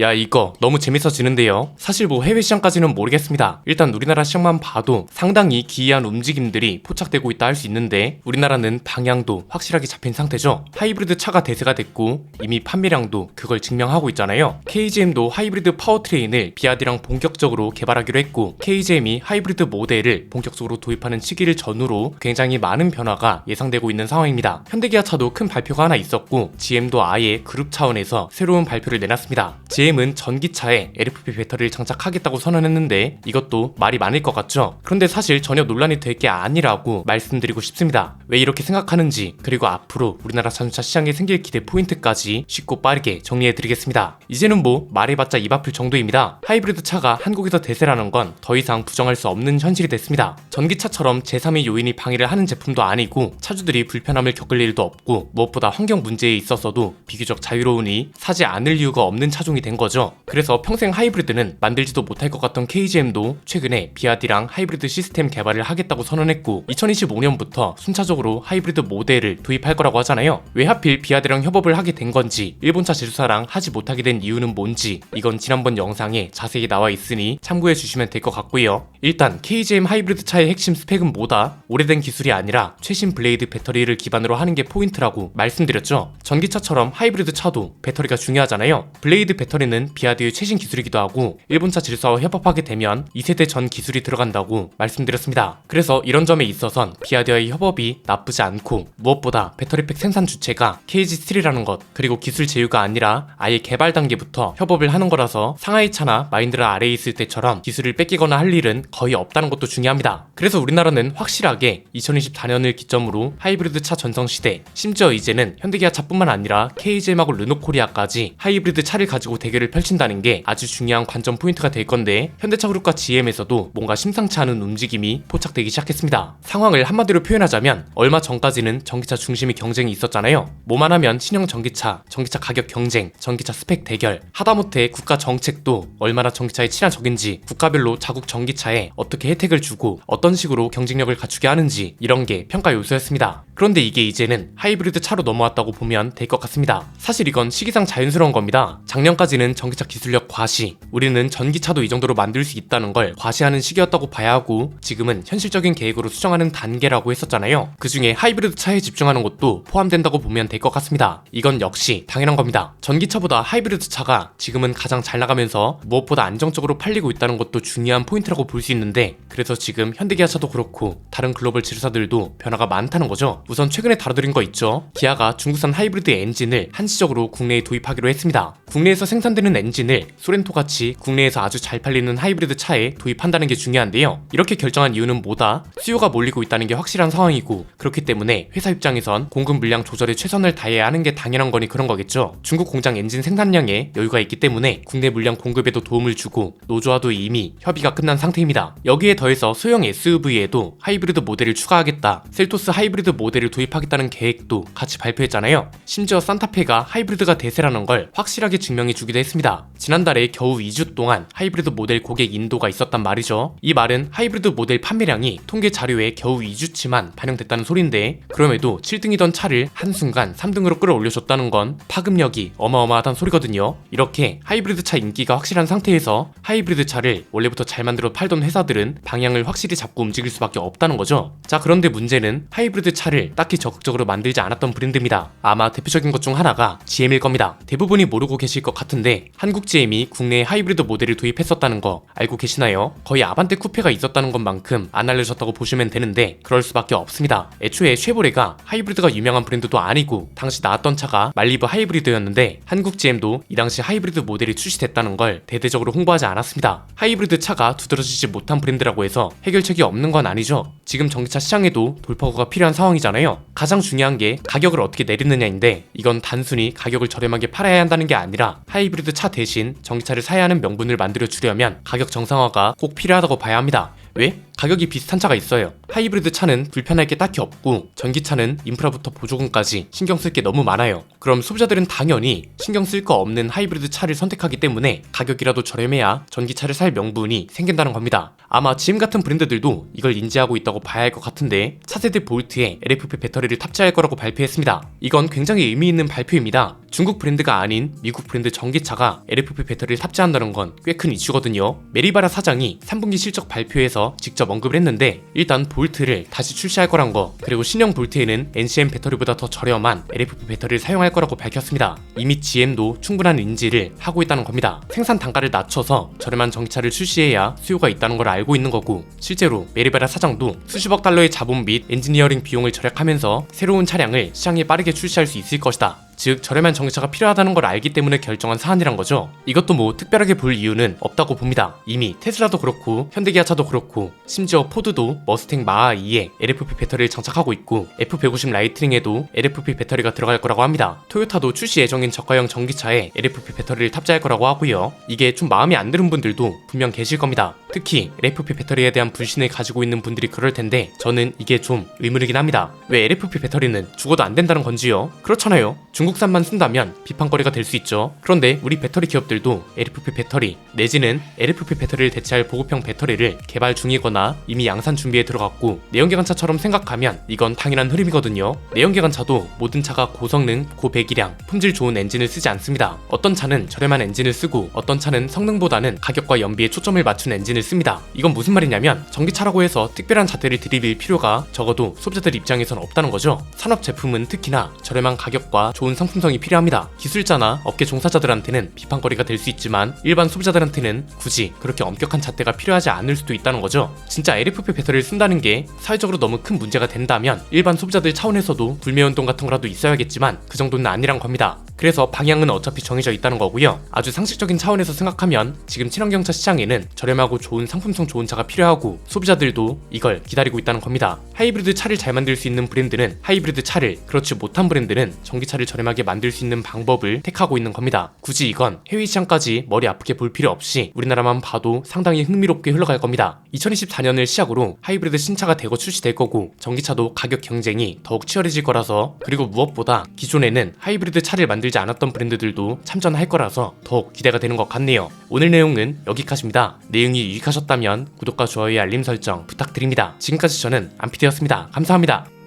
야, 이거 너무 재밌어지는데요. 사실 뭐 해외 시장까지는 모르겠습니다. 일단 우리나라 시장만 봐도 상당히 기이한 움직임들이 포착되고 있다 할 수 있는데, 우리나라는 방향도 확실하게 잡힌 상태죠. 하이브리드 차가 대세가 됐고 이미 판매량도 그걸 증명하고 있잖아요. KGM도 하이브리드 파워트레인을 비아디랑 본격적으로 개발하기로 했고, KGM이 하이브리드 모델을 본격적으로 도입하는 시기를 전후로 굉장히 많은 변화가 예상되고 있는 상황입니다. 현대기아차도 큰 발표가 하나 있었고, GM도 아예 그룹 차원에서 새로운 발표를 내놨습니다. GM은 전기차에 LFP 배터리를 장착하겠다고 선언했는데, 이것도 말이 많을 것 같죠? 그런데 사실 전혀 논란이 될 게 아니라고 말씀드리고 싶습니다. 왜 이렇게 생각하는지, 그리고 앞으로 우리나라 자동차 시장에 생길 기대 포인트까지 쉽고 빠르게 정리해드리겠습니다. 이제는 뭐 말해봤자 입 아플 정도입니다. 하이브리드 차가 한국에서 대세라는 건 더 이상 부정할 수 없는 현실이 됐습니다. 전기차처럼 제3의 요인이 방해를 하는 제품도 아니고, 차주들이 불편함을 겪을 일도 없고, 무엇보다 환경 문제에 있어서도 비교적 자유로우니 사지 않을 이유가 없는 차종이 된 거죠. 그래서 평생 하이브리드는 만들지도 못할 것 같던 KGM도 최근에 비아디랑 하이브리드 시스템 개발을 하겠다고 선언했고, 2025년부터 순차적으로 하이브리드 모델을 도입할 거라고 하잖아요. 왜 하필 비아디랑 협업을 하게 된 건지, 일본차 제조사랑 하지 못하게 된 이유는 뭔지, 이건 지난번 영상에 자세히 나와 있으니 참고해 주시면 될 것 같고요. 일단 KGM 하이브리드 차의 핵심 스펙은 뭐다? 오래된 기술이 아니라 최신 블레이드 배터리를 기반으로 하는 게 포인트라고 말씀드렸죠. 전기차처럼 하이브리드 차도 배터리가 중요하잖아요. 블레이드 배터리는 비아디의 최신 기술이기도 하고, 일본차 제조사와 협업하게 되면 2세대 전 기술이 들어간다고 말씀드렸습니다. 그래서 이런 점에 있어선 비아디와의 협업이 나쁘지 않고, 무엇보다 배터리팩 생산 주체가 KG3라는 것, 그리고 기술 제휴가 아니라 아예 개발 단계부터 협업을 하는 거라서 상하이차나 마인드라 아래에 있을 때처럼 기술을 뺏기거나 할 일은 거의 없다는 것도 중요합니다. 그래서 우리나라는 확실하게 2024년을 기점으로 하이브리드 차 전성시대, 심지어 이제는 현대기아차뿐만 아니라 KGM하고 르노코리아까지 하이브리드 차를 가지고 대결을 펼친다는 게 아주 중요한 관전 포인트가 될 건데, 현대차 그룹과 GM에서도 뭔가 심상치 않은 움직임이 포착되기 시작했습니다. 상황을 한마디로 표현하자면, 얼마 전까지는 전기차 중심의 경쟁이 있었잖아요. 뭐만 하면 신형 전기차 가격 경쟁, 전기차 스펙 대결, 하다못해 국가 정책도 얼마나 전기차에 친한 적인지, 국가별로 자국 전기차에 어떻게 혜택을 주고 어떤 식으로 경쟁력을 갖추게 하는지, 이런 게 평가 요소였습니다. 그런데 이게 이제는 하이브리드 차로 넘어왔다고 보면 될 것 같습니다. 사실 이건 시기상 자연스러운 겁니다. 작년까지는 전기차 기술력 과시, 우리는 전기차도 이 정도로 만들 수 있다는 걸 과시하는 시기였다고 봐야 하고, 지금은 현실적인 계획으로 수정하는 단계라고 했었잖아요. 그 중에 하이브리드 차에 집중하는 것도 포함된다고 보면 될 것 같습니다. 이건 역시 당연한 겁니다. 전기차보다 하이브리드 차가 지금은 가장 잘 나가면서 무엇보다 안정적으로 팔리고 있다는 것도 중요한 포인트라고 볼 수 있는데, 그래서 지금 현대기아차도 그렇고 다른 글로벌 제조사들도 변화가 많다는 거죠. 우선 최근에 다뤄드린 거 있죠. 기아가 중국산 하이브리드 엔진을 한시적으로 국내에 도입하기로 했습니다. 국내에서 생산되는 엔진을 소렌토같이 국내에서 아주 잘 팔리는 하이브리드 차에 도입한다는 게 중요한데요. 이렇게 결정한 이유는 뭐다? 수요가 몰리고 있다는 게 확실한 상황이고, 그렇기 때문에 회사 입장에선 공급 물량 조절에 최선을 다해야 하는 게 당연한 거니 그런 거겠죠. 중국 공장 엔진 생산량에 여유가 있기 때문에 국내 물량 공급에도 도움을 주고, 노조와도 이미 협의가 끝난 상태입니다. 여기에 더해서 소형 SUV에도 하이브리드 모델을 추가하겠다, 셀토스 하이브리드 모델을 도입하겠다는 계획도 같이 발표했잖아요. 심지어 산타페가 하이브리드가 대세라는 걸 확실하게 증명해 주기도 했습니다. 지난달에 겨우 2주 동안 하이브리드 모델 고객 인도가 있었단 말이죠. 이 말은 하이브리드 모델 판매량이 통계 자료에 겨우 2주치만 반영됐다는 소린데, 그럼에도 7등이던 차를 한순간 3등으로 끌어올려줬다는 건 파급력이 어마어마하다는 소리거든요. 이렇게 하이브리드 차 인기가 확실한 상태에서 하이브리드 차를 원래부터 잘 만들어 팔던 회사들은 방향을 확실히 잡고 움직일 수밖에 없다는 거죠. 자, 그런데 문제는 하이브리드 차를 딱히 적극적으로 만들지 않았던 브랜드입니다. 아마 대표적인 것 중 하나가 GM일 겁니다. 대부분이 모르고 계실 것 같은데, 한국 GM이 국내에 하이브리드 모델을 도입했었다는 거 알고 계시나요? 거의 아반떼 쿠페가 있었다는 것만큼 안 알려졌다고 보시면 되는데, 그럴 수밖에 없습니다. 애초에 쉐보레가 하이브리드가 유명한 브랜드도 아니고, 당시 나왔던 차가 말리브 하이브리드였는데, 한국 GM도 이 당시 하이브리드 모델이 출시됐다는 걸 대대적으로 홍보하지 않았습니다. 하이브리드 차가 두드러지지 못한 브랜드라고 해서 해결책이 없는 건 아니죠. 지금 전기차 시장에도 돌파구가 필요한 상황이잖아요. 가장 중요한 게 가격을 어떻게 내리느냐인데, 이건 단순히 가격을 저렴하게 팔아야 한다는 게 아니라 하이브리드 차 대신 전기차를 사야 하는 명분을 만들어 주려면 가격 정상화가 꼭 필요하다고 봐야 합니다. 왜? 가격이 비슷한 차가 있어요. 하이브리드 차는 불편할 게 딱히 없고 전기차는 인프라부터 보조금까지 신경 쓸 게 너무 많아요. 그럼 소비자들은 당연히 신경 쓸 거 없는 하이브리드 차를 선택하기 때문에 가격이라도 저렴해야 전기차를 살 명분이 생긴다는 겁니다. 아마 GM 같은 브랜드들도 이걸 인지하고 있다고 봐야 할 것 같은데 차세대 볼트에 LFP 배터리를 탑재할 거라고 발표했습니다. 이건 굉장히 의미 있는 발표입니다. 중국 브랜드가 아닌 미국 브랜드 전기차가 LFP 배터리를 탑재한다는 건 꽤 큰 이슈거든요. 메리바라 사장이 3분기 실적 발표에서 직접 언급을 했는데 일단 볼트를 다시 출시할 거란 거, 그리고 신형 볼트에는 NCM 배터리보다 더 저렴한 LFP 배터리를 사용할 거라고 밝혔습니다. 이미 GM도 충분한 인지를 하고 있다는 겁니다. 생산 단가를 낮춰서 저렴한 전기차를 출시해야 수요가 있다는 걸 알고 있는 거고, 실제로 메리바라 사장도 수십억 달러의 자본 및 엔지니어링 비용을 절약하면서 새로운 차량을 시장에 빠르게 출시할 수 있을 것이다. 즉 저렴한 전기차가 필요하다는 걸 알기 때문에 결정한 사안이란 거죠. 이것도 뭐 특별하게 볼 이유는 없다고 봅니다. 이미 테슬라도 그렇고 현대기아차도 그렇고 심지어 포드도 머스탱 마하2에 LFP 배터리를 장착하고 있고 F150 라이트닝에도 LFP 배터리가 들어갈 거라고 합니다. 토요타도 출시 예정인 저가형 전기차에 LFP 배터리를 탑재할 거라고 하고요. 이게 좀 마음에 안 드는 분들도 분명 계실 겁니다. 특히 LFP 배터리에 대한 불신을 가지고 있는 분들이 그럴 텐데 저는 이게 좀 의문이긴 합니다. 왜 LFP 배터리는 죽어도 안 된다는 건지요? 그렇잖아요. 중국산만 쓴다면 비판거리가 될 수 있죠. 그런데 우리 배터리 기업들도 LFP 배터리 내지는 LFP 배터리를 대체할 보급형 배터리를 개발 중이거나 이미 양산 준비에 들어갔고, 내연기관차처럼 생각하면 이건 당연한 흐름이거든요. 내연기관차도 모든 차가 고성능, 고배기량, 품질 좋은 엔진을 쓰지 않습니다. 어떤 차는 저렴한 엔진을 쓰고 어떤 차는 성능보다는 가격과 연비에 초점을 맞춘 엔진을 씁니다. 이건 무슨 말이냐면 전기차라고 해서 특별한 잣대를 들이밀 필요가 적어도 소비자들 입장에선 없다는 거죠. 산업 제품은 특히나 저렴한 가격과 좋은 상품성이 필요합니다. 기술자나 업계 종사자들한테는 비판거리가 될 수 있지만 일반 소비자들한테는 굳이 그렇게 엄격한 잣대가 필요하지 않을 수도 있다는 거죠. 진짜 LFP 배터리를 쓴다는 게 사회적으로 너무 큰 문제가 된다면 일반 소비자들 차원에서도 불매운동 같은 거라도 있어야겠지만 그 정도는 아니란 겁니다. 그래서 방향은 어차피 정해져 있다는 거고요. 아주 상식적인 차원에서 생각하면 지금 친환경차 시장에는 저렴하고 좋은 상품성 좋은 차가 필요하고 소비자들도 이걸 기다리고 있다는 겁니다. 하이브리드 차를 잘 만들 수 있는 브랜드는 하이브리드 차를, 그렇지 못한 브랜드는 전기차를 저렴하게 만들 수 있는 방법을 택하고 있는 겁니다. 굳이 이건 해외 시장까지 머리 아프게 볼 필요 없이 우리나라만 봐도 상당히 흥미롭게 흘러갈 겁니다. 2024년을 시작으로 하이브리드 신차가 대거 출시될 거고 전기차도 가격 경쟁이 더욱 치열해질 거라서, 그리고 무엇보다 기존에는 하이브리드 차를 만들지 않았던 브랜드들도 참전할 거라서 더욱 기대가 되는 것 같네요. 오늘 내용은 여기까지입니다. 내용이 유익하셨다면 구독과 좋아요, 알림 설정 부탁드립니다. 지금까지 저는 안피디였습니다. 감사합니다.